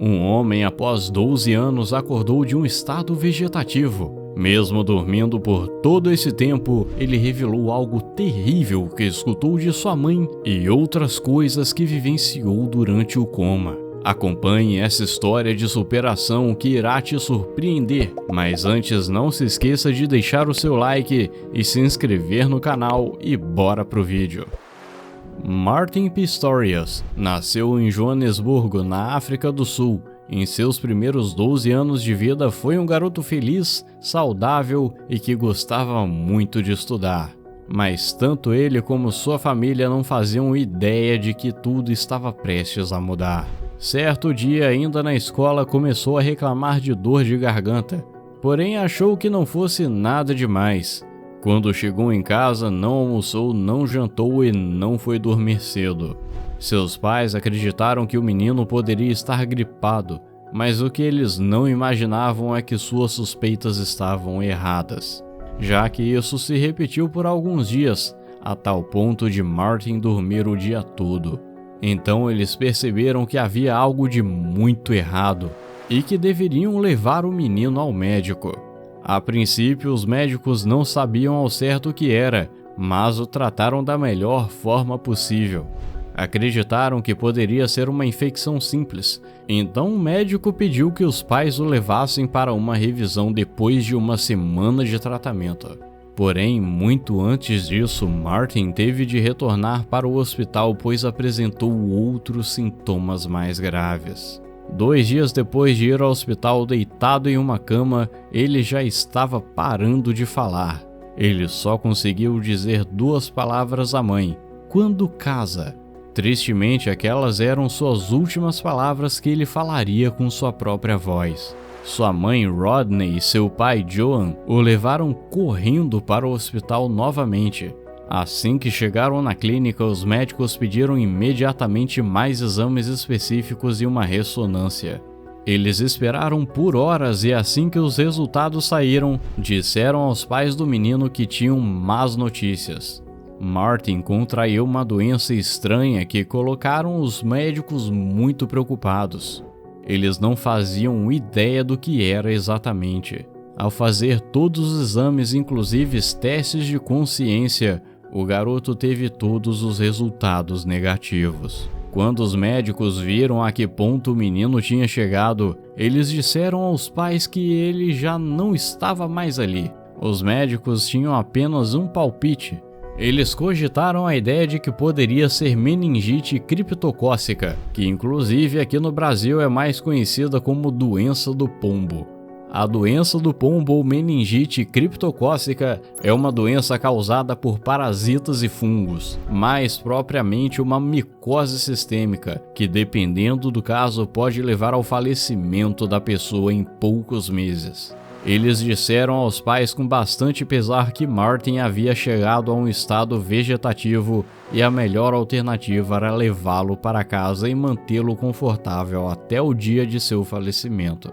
Um homem, após 12 anos, acordou de um estado vegetativo. Mesmo dormindo por todo esse tempo, ele revelou algo terrível que escutou de sua mãe e outras coisas que vivenciou durante o coma. Acompanhe essa história de superação que irá te surpreender, mas antes não se esqueça de deixar o seu like e se inscrever no canal e bora pro vídeo. Martin Pistorius nasceu em Joanesburgo, na África do Sul. Em seus primeiros 12 anos de vida foi um garoto feliz, saudável e que gostava muito de estudar. Mas tanto ele como sua família não faziam ideia de que tudo estava prestes a mudar. Certo dia, ainda na escola, começou a reclamar de dor de garganta, porém achou que não fosse nada demais. Quando chegou em casa, não almoçou, não jantou e não foi dormir cedo. Seus pais acreditaram que o menino poderia estar gripado, mas o que eles não imaginavam é que suas suspeitas estavam erradas, já que isso se repetiu por alguns dias, a tal ponto de Martin dormir o dia todo. Então eles perceberam que havia algo de muito errado e que deveriam levar o menino ao médico. A princípio, os médicos não sabiam ao certo o que era, mas o trataram da melhor forma possível. Acreditaram que poderia ser uma infecção simples, então o médico pediu que os pais o levassem para uma revisão depois de uma semana de tratamento. Porém, muito antes disso, Martin teve de retornar para o hospital pois apresentou outros sintomas mais graves. 2 dias depois de ir ao hospital deitado em uma cama, ele já estava parando de falar. Ele só conseguiu dizer 2 palavras à mãe: "Quando casa?" Tristemente, aquelas eram suas últimas palavras que ele falaria com sua própria voz. Sua mãe Rodney e seu pai Joan o levaram correndo para o hospital novamente. Assim que chegaram na clínica, os médicos pediram imediatamente mais exames específicos e uma ressonância. Eles esperaram por horas e assim que os resultados saíram, disseram aos pais do menino que tinham más notícias. Martin contraiu uma doença estranha que colocaram os médicos muito preocupados. Eles não faziam ideia do que era exatamente. Ao fazer todos os exames, inclusive testes de consciência, o garoto teve todos os resultados negativos. Quando os médicos viram a que ponto o menino tinha chegado, eles disseram aos pais que ele já não estava mais ali. Os médicos tinham apenas um palpite. Eles cogitaram a ideia de que poderia ser meningite criptocócica, que inclusive aqui no Brasil é mais conhecida como doença do pombo. A doença do pombo ou meningite criptocócica é uma doença causada por parasitas e fungos, mais propriamente uma micose sistêmica, que dependendo do caso pode levar ao falecimento da pessoa em poucos meses. Eles disseram aos pais com bastante pesar que Martin havia chegado a um estado vegetativo e a melhor alternativa era levá-lo para casa e mantê-lo confortável até o dia de seu falecimento.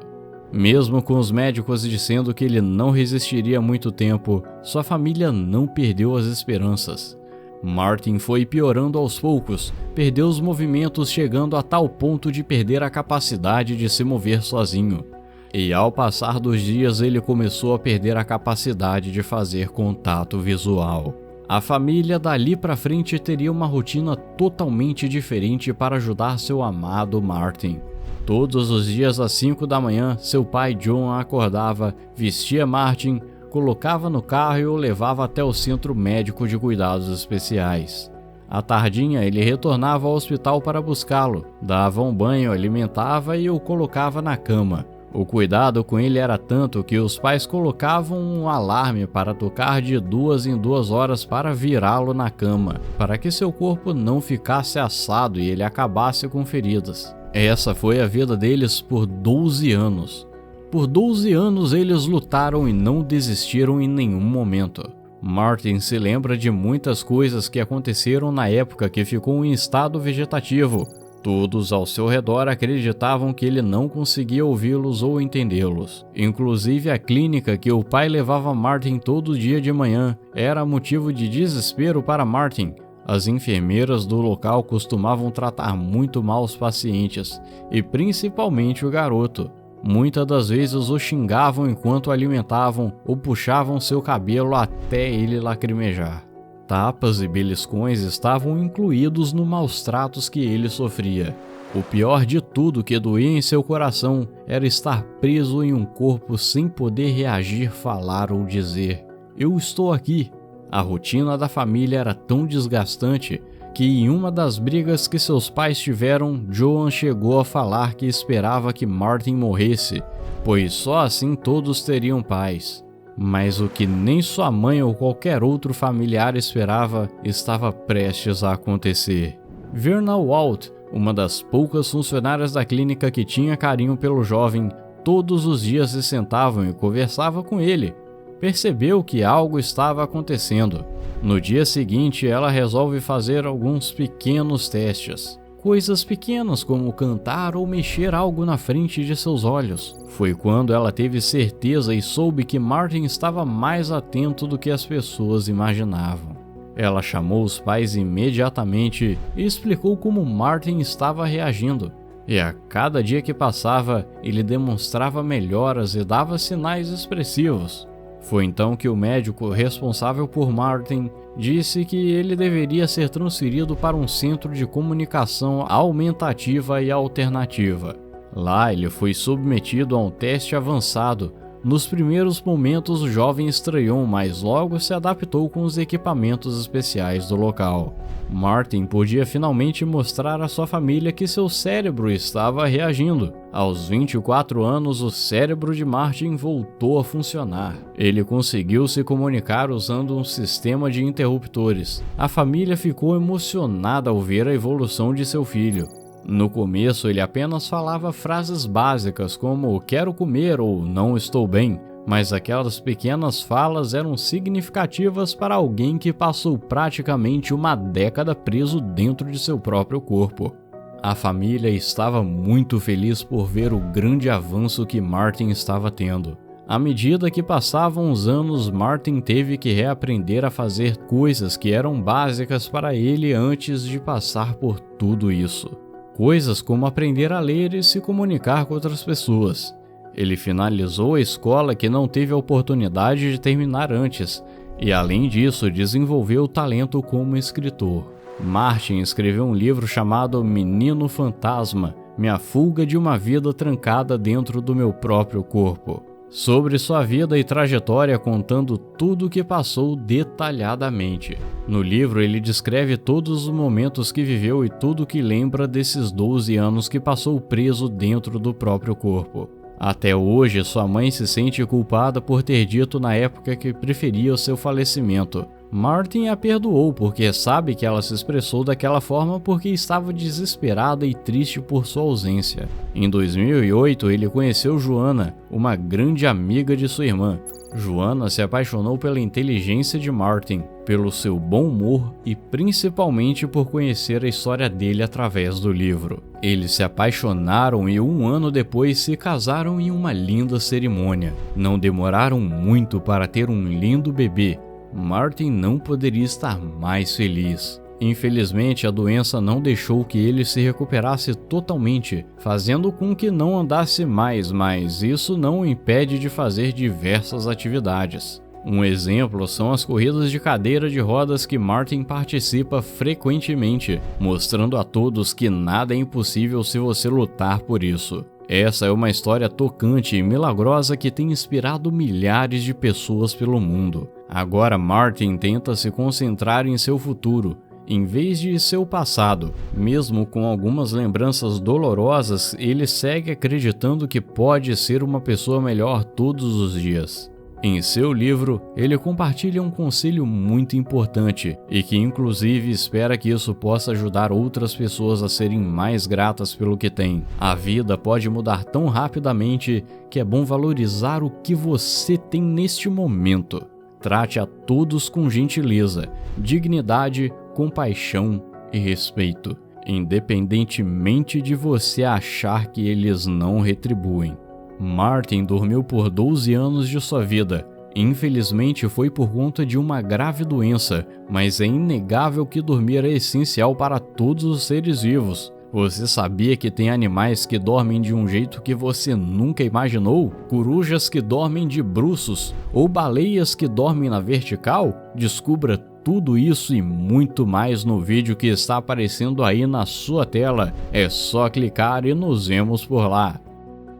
Mesmo com os médicos dizendo que ele não resistiria muito tempo, sua família não perdeu as esperanças. Martin foi piorando aos poucos, perdeu os movimentos chegando a tal ponto de perder a capacidade de se mover sozinho. E ao passar dos dias ele começou a perder a capacidade de fazer contato visual. A família dali para frente teria uma rotina totalmente diferente para ajudar seu amado Martin. Todos os dias às 5 da manhã, seu pai John acordava, vestia Martin, colocava no carro e o levava até o centro médico de cuidados especiais. À tardinha, ele retornava ao hospital para buscá-lo, dava um banho, alimentava e o colocava na cama. O cuidado com ele era tanto que os pais colocavam um alarme para tocar de 2 em 2 horas para virá-lo na cama, para que seu corpo não ficasse assado e ele acabasse com feridas. Essa foi a vida deles por 12 anos. Por 12 anos eles lutaram e não desistiram em nenhum momento. Martin se lembra de muitas coisas que aconteceram na época que ficou em estado vegetativo. Todos ao seu redor acreditavam que ele não conseguia ouvi-los ou entendê-los. Inclusive a clínica que o pai levava Martin todo dia de manhã era motivo de desespero para Martin. As enfermeiras do local costumavam tratar muito mal os pacientes, e principalmente o garoto. Muitas das vezes o xingavam enquanto o alimentavam ou puxavam seu cabelo até ele lacrimejar. Tapas e beliscões estavam incluídos nos maus tratos que ele sofria. O pior de tudo que doía em seu coração era estar preso em um corpo sem poder reagir, falar ou dizer: "Eu estou aqui." A rotina da família era tão desgastante que em uma das brigas que seus pais tiveram, Joan chegou a falar que esperava que Martin morresse, pois só assim todos teriam paz. Mas o que nem sua mãe ou qualquer outro familiar esperava estava prestes a acontecer. Verna Walt, uma das poucas funcionárias da clínica que tinha carinho pelo jovem, todos os dias se sentavam e conversavam com ele. Percebeu que algo estava acontecendo. No dia seguinte, ela resolve fazer alguns pequenos testes. Coisas pequenas como cantar ou mexer algo na frente de seus olhos. Foi quando ela teve certeza e soube que Martin estava mais atento do que as pessoas imaginavam. Ela chamou os pais imediatamente e explicou como Martin estava reagindo. E a cada dia que passava, ele demonstrava melhoras e dava sinais expressivos. Foi então que o médico responsável por Martin disse que ele deveria ser transferido para um centro de comunicação aumentativa e alternativa. Lá ele foi submetido a um teste avançado. Nos primeiros momentos o jovem estranhou, mas logo se adaptou com os equipamentos especiais do local. Martin podia finalmente mostrar à sua família que seu cérebro estava reagindo. Aos 24 anos, o cérebro de Martin voltou a funcionar. Ele conseguiu se comunicar usando um sistema de interruptores. A família ficou emocionada ao ver a evolução de seu filho. No começo, ele apenas falava frases básicas como "quero comer" ou "não estou bem", mas aquelas pequenas falas eram significativas para alguém que passou praticamente uma década preso dentro de seu próprio corpo. A família estava muito feliz por ver o grande avanço que Martin estava tendo. À medida que passavam os anos, Martin teve que reaprender a fazer coisas que eram básicas para ele antes de passar por tudo isso. Coisas como aprender a ler e se comunicar com outras pessoas. Ele finalizou a escola que não teve a oportunidade de terminar antes, e além disso desenvolveu talento como escritor. Martin escreveu um livro chamado Menino Fantasma, Minha Fuga de uma Vida Trancada Dentro do Meu Próprio Corpo, sobre sua vida e trajetória, contando tudo o que passou detalhadamente. No livro ele descreve todos os momentos que viveu e tudo o que lembra desses 12 anos que passou preso dentro do próprio corpo. Até hoje, sua mãe se sente culpada por ter dito na época que preferia o seu falecimento. Martin a perdoou porque sabe que ela se expressou daquela forma porque estava desesperada e triste por sua ausência. Em 2008, ele conheceu Joanna, uma grande amiga de sua irmã. Joanna se apaixonou pela inteligência de Martin, pelo seu bom humor e principalmente por conhecer a história dele através do livro. Eles se apaixonaram e 1 ano depois se casaram em uma linda cerimônia. Não demoraram muito para ter um lindo bebê. Martin não poderia estar mais feliz. Infelizmente, a doença não deixou que ele se recuperasse totalmente, fazendo com que não andasse mais, mas isso não o impede de fazer diversas atividades. Um exemplo são as corridas de cadeira de rodas que Martin participa frequentemente, mostrando a todos que nada é impossível se você lutar por isso. Essa é uma história tocante e milagrosa que tem inspirado milhares de pessoas pelo mundo. Agora Martin tenta se concentrar em seu futuro, em vez de seu passado. Mesmo com algumas lembranças dolorosas, ele segue acreditando que pode ser uma pessoa melhor todos os dias. Em seu livro, ele compartilha um conselho muito importante e que inclusive espera que isso possa ajudar outras pessoas a serem mais gratas pelo que têm. A vida pode mudar tão rapidamente que é bom valorizar o que você tem neste momento. Trate a todos com gentileza, dignidade, compaixão e respeito, independentemente de você achar que eles não retribuem. Martin dormiu por 12 anos de sua vida, Infelizmente foi por conta de uma grave doença, mas é inegável que dormir é essencial para todos os seres vivos. Você sabia que tem animais que dormem de um jeito que você nunca imaginou? Corujas que dormem de bruços ou baleias que dormem na vertical? Descubra tudo isso e muito mais no vídeo que está aparecendo aí na sua tela. É só clicar e nos vemos por lá.